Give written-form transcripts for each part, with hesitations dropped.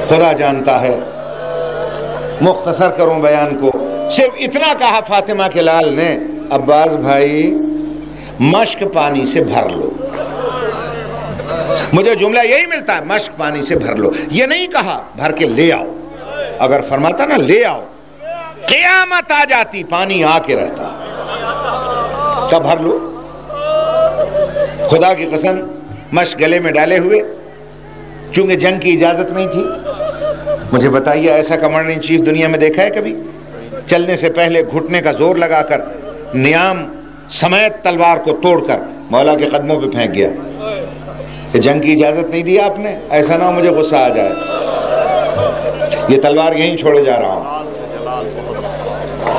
خدا جانتا ہے. مختصر کروں بیان کو، صرف اتنا کہا فاطمہ کے لال نے، عباس بھائی مشک پانی سے بھر لو. مجھے جملہ یہی ملتا ہے، مشک پانی سے بھر لو. یہ نہیں کہا بھر کے لے آؤ. اگر فرماتا نا لے آؤ، قیامت آ جاتی، پانی آ کے رہتا. کب بھر لو؟ خدا کی قسم مشک گلے میں ڈالے ہوئے، چونکہ جنگ کی اجازت نہیں تھی. مجھے بتائیے ایسا کمانڈر ان چیف دنیا میں دیکھا ہے کبھی؟ چلنے سے پہلے گھٹنے کا زور لگا کر نیام سمیت تلوار کو توڑ کر مولا کے قدموں پہ پھینک گیا کہ جنگ کی اجازت نہیں دی آپ نے، ایسا نہ ہو مجھے غصہ آ جائے، یہ تلوار یہیں چھوڑے جا رہا ہوں.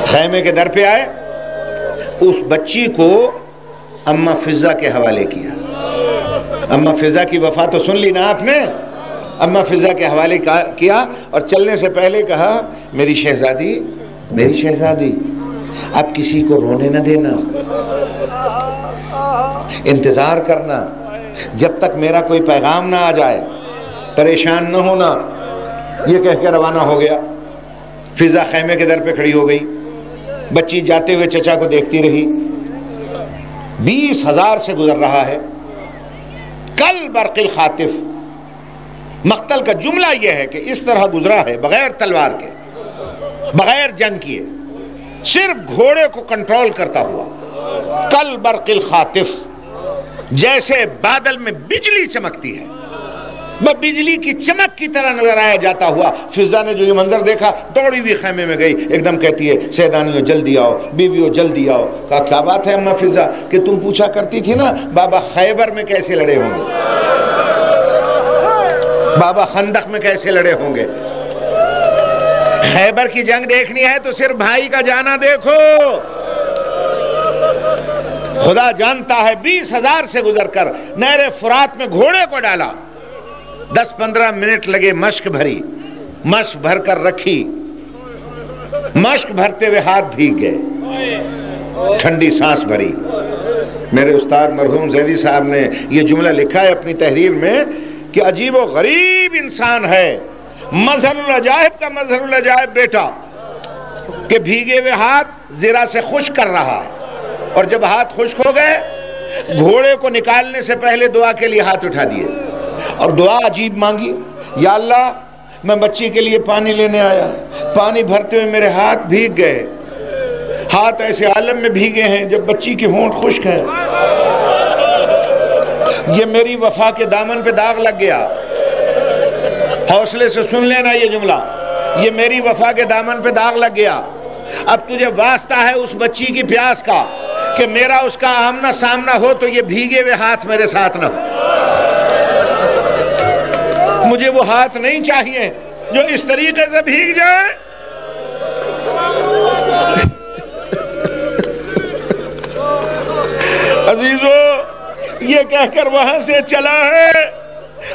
خیمے کے در پہ آئے، اس بچی کو اماں فضہ کے حوالے کیا. اماں فضہ کی وفا تو سن لی نا آپ نے. اماں فضہ کے حوالے کیا اور چلنے سے پہلے کہا میری شہزادی، میری شہزادی، اب کسی کو رونے نہ دینا، انتظار کرنا جب تک میرا کوئی پیغام نہ آ جائے، پریشان نہ ہونا. یہ کہہ کے روانہ ہو گیا. فضہ خیمے کے در پہ کھڑی ہو گئی. بچی جاتے ہوئے چچا کو دیکھتی رہی. 20,000 سے گزر رہا ہے. کل برق الخاطف، مقتل کا جملہ یہ ہے کہ اس طرح گزرا ہے بغیر تلوار کے، بغیر جنگ کیے، صرف گھوڑے کو کنٹرول کرتا ہوا. کل برق الخاطف، جیسے بادل میں بجلی چمکتی ہے، وہ بجلی کی چمک کی طرح نظر آیا جاتا ہوا. فضہ نے جو یہ منظر دیکھا دوڑی ہوئی خیمے میں گئی. ایک دم کہتی ہے سیدانیوں جلدی آؤ، بیویوں جلدی آؤ. کہا کیا بات ہے اماں فضہ کہ تم پوچھا کرتی تھی نا بابا خیبر میں کیسے لڑے ہوں گے، بابا خندق میں کیسے لڑے ہوں گے. خیبر کی جنگ دیکھنی ہے تو صرف بھائی کا جانا دیکھو. خدا جانتا ہے 20,000 سے گزر کر نہر فرات میں گھوڑے کو ڈالا. 10-15 منٹ لگے، مشک بھری، مشک بھر کر رکھی. مشک بھرتے ہوئے ہاتھ بھیگ گئے، ٹھنڈی سانس بھری. میرے استاد مرحوم زیدی صاحب نے یہ جملہ لکھا ہے اپنی تحریر میں کہ عجیب و غریب انسان ہے مظہر العجائب کا مظہر العجائب بیٹا، کہ بھیگے ہوئے ہاتھ زرہ سے خشک کر رہا ہے. اور جب ہاتھ خشک ہو گئے، گھوڑے کو نکالنے سے پہلے دعا کے لیے ہاتھ اٹھا دیے اور دعا عجیب مانگی. یا اللہ میں بچی کے لیے پانی لینے آیا، پانی بھرتے ہوئے میرے ہاتھ بھیگ گئے. ہاتھ ایسے عالم میں بھیگے ہیں جب بچی کی ہونٹ خشک ہے. یہ میری وفا کے دامن پہ داغ لگ گیا. حوصلے سے سن لینا یہ جملہ، یہ میری وفا کے دامن پہ داغ لگ گیا. اب تجھے واسطہ ہے اس بچی کی پیاس کا کہ میرا اس کا آمنا سامنا ہو تو یہ بھیگے ہوئے ہاتھ میرے ساتھ نہ ہو. مجھے وہ ہاتھ نہیں چاہیے جو اس طریقے سے بھیگ جائے. عزیزو، یہ کہہ کر وہاں سے چلا ہے.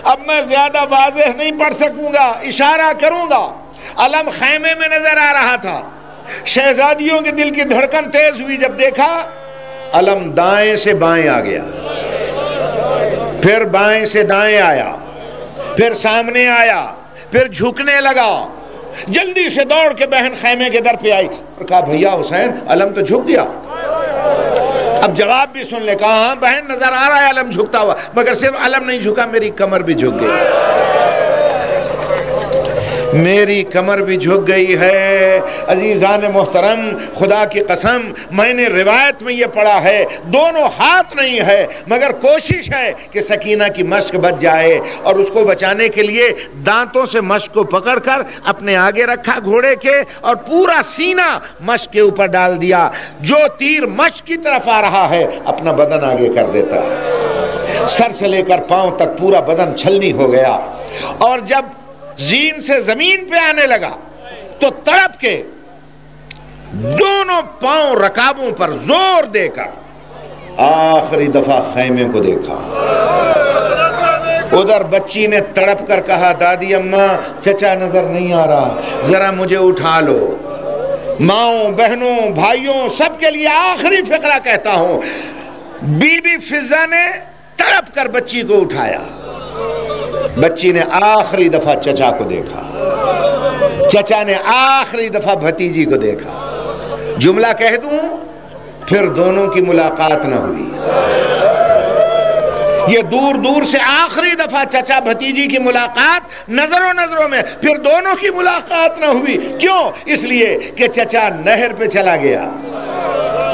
اب میں زیادہ واضح نہیں پڑھ سکوں گا، اشارہ کروں گا. علم خیمے میں نظر آ رہا تھا. شہزادیوں کے دل کی دھڑکن تیز ہوئی جب دیکھا علم دائیں سے بائیں آ گیا، پھر بائیں سے دائیں آیا، پھر سامنے آیا، پھر جھکنے لگا. جلدی سے دوڑ کے بہن خیمے کے در پہ آئی اور کہا بھیا حسین علم تو جھک گیا. اب جواب بھی سن لے. کہا ہاں بہن نظر آ رہا ہے علم جھکتا ہوا، مگر صرف علم نہیں جھکا، میری کمر بھی جھک گئی. میری کمر بھی جھک گئی ہے. عزیزان محترم، خدا کی قسم میں نے روایت میں یہ پڑھا ہے دونوں ہاتھ نہیں ہے، مگر کوشش ہے کہ سکینہ کی مشک بچ جائے، اور اس کو بچانے کے لیے دانتوں سے مشک کو پکڑ کر اپنے آگے رکھا گھوڑے کے اور پورا سینہ مشک کے اوپر ڈال دیا. جو تیر مشک کی طرف آ رہا ہے اپنا بدن آگے کر دیتا ہے. سر سے لے کر پاؤں تک پورا بدن چھلنی ہو گیا، اور جب زین سے زمین پہ آنے لگا تو تڑپ کے دونوں پاؤں رکابوں پر زور دے کر آخری دفعہ خیمے کو دیکھا. ادھر بچی نے تڑپ کر کہا دادی اماں چچا نظر نہیں آ رہا، ذرا مجھے اٹھا لو. ماؤں بہنوں بھائیوں سب کے لیے آخری فقرہ کہتا ہوں، بی بی فضہ نے تڑپ کر بچی کو اٹھایا. بچی نے آخری دفعہ چچا کو دیکھا، چچا نے آخری دفعہ بھتیجی کو دیکھا. جملہ کہہ دوں، پھر دونوں کی ملاقات نہ ہوئی. یہ دور دور سے آخری دفعہ چچا بھتیجی کی ملاقات، نظروں نظروں میں، پھر دونوں کی ملاقات نہ ہوئی. کیوں؟ اس لیے کہ چچا نہر پہ چلا گیا،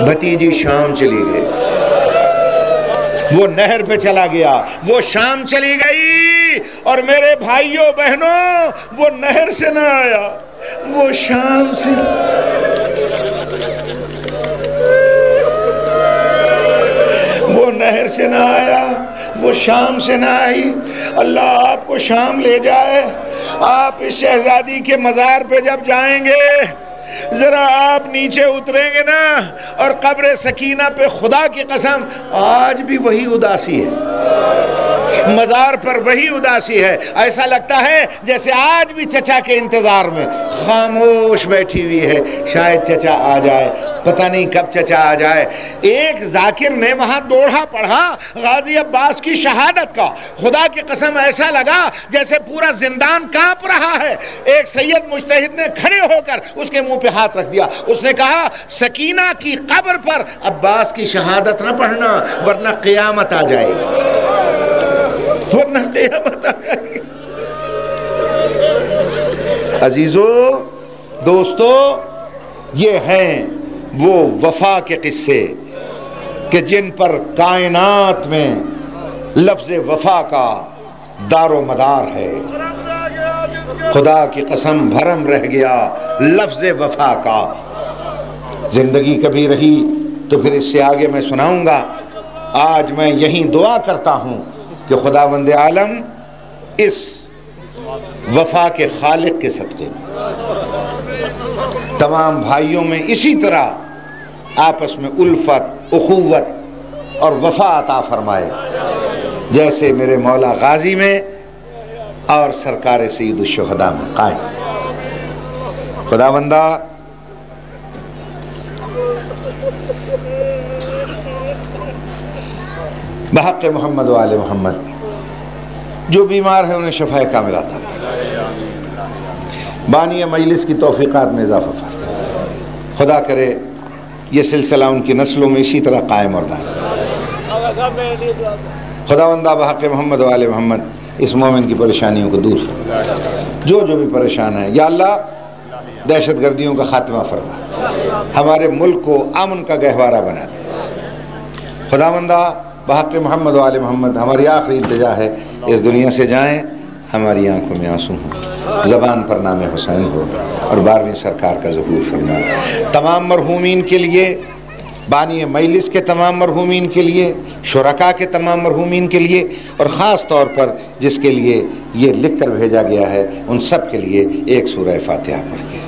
بھتیجی شام چلی گئی. وہ نہر پہ چلا گیا، وہ شام چلی گئی. اور میرے بھائیوں بہنوں، وہ نہر سے نہ آیا، وہ شام سے. وہ نہر سے نہ آیا، وہ شام سے نہ آئی. اللہ آپ کو شام لے جائے. آپ اس شہزادی کے مزار پہ جب جائیں گے، ذرا آپ نیچے اتریں گے نا، اور قبر سکینہ پہ خدا کی قسم آج بھی وہی اداسی ہے، مزار پر وہی اداسی ہے. ایسا لگتا ہے جیسے آج بھی چچا کے انتظار میں خاموش بیٹھی ہوئی ہے. شاید چچا آ جائے، پتہ نہیں کب چچا آ جائے. ایک ذاکر نے وہاں دوڑا پڑھا غازی عباس کی شہادت کا. خدا کی قسم ایسا لگا جیسے پورا زندان کانپ رہا ہے. ایک سید مجتہد نے کھڑے ہو کر اس کے منہ پہ ہاتھ رکھ دیا. اس نے کہا سکینہ کی قبر پر عباس کی شہادت نہ پڑھنا، ورنہ قیامت آ جائے گی، ورنہ قیامت آ جائے گی. عزیزو، دوستو، یہ ہیں وہ وفا کے قصے کہ جن پر کائنات میں لفظ وفا کا دار و مدار ہے. خدا کی قسم بھرم رہ گیا لفظ وفا کا. زندگی کبھی رہی تو پھر اس سے آگے میں سناؤں گا. آج میں یہی دعا کرتا ہوں کہ خداوند عالم اس وفا کے خالق کے صدقے تمام بھائیوں میں اسی طرح آپس میں الفت، اخوت اور وفا عطا فرمائے جیسے میرے مولا غازی میں اور سرکار سید الشہداء میں قائم. خداوندہ بحق محمد و آل محمد جو بیمار ہیں انہیں شفاء کاملہ عطا. بانی مجلس کی توفیقات میں اضافہ فرما. خدا کرے یہ سلسلہ ان کی نسلوں میں اسی طرح قائم اور دائم. خداوندہ بحق محمد و آل محمد اس مومن کی پریشانیوں کو دور فرما. جو بھی پریشان ہے یا اللہ دہشت گردیوں کا خاتمہ فرما، ہمارے ملک کو امن کا گہوارہ بنا دے. خداوندہ بحق محمد و آل محمد ہماری آخری التجا ہے اس دنیا سے جائیں، ہماری آنکھوں میں آنسو ہوں، زبان پر نام حسین ہو اور 12ویں سرکار کا ظہور فرما. تمام مرحومین کے لیے، بانی مجلس کے تمام مرحومین کے لیے، شرکاء کے تمام مرحومین کے لیے، اور خاص طور پر جس کے لیے یہ لکھ کر بھیجا گیا ہے ان سب کے لیے ایک سورہ فاتحہ پڑھ کے.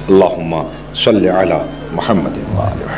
اللہم صلی علی محمد و آلہ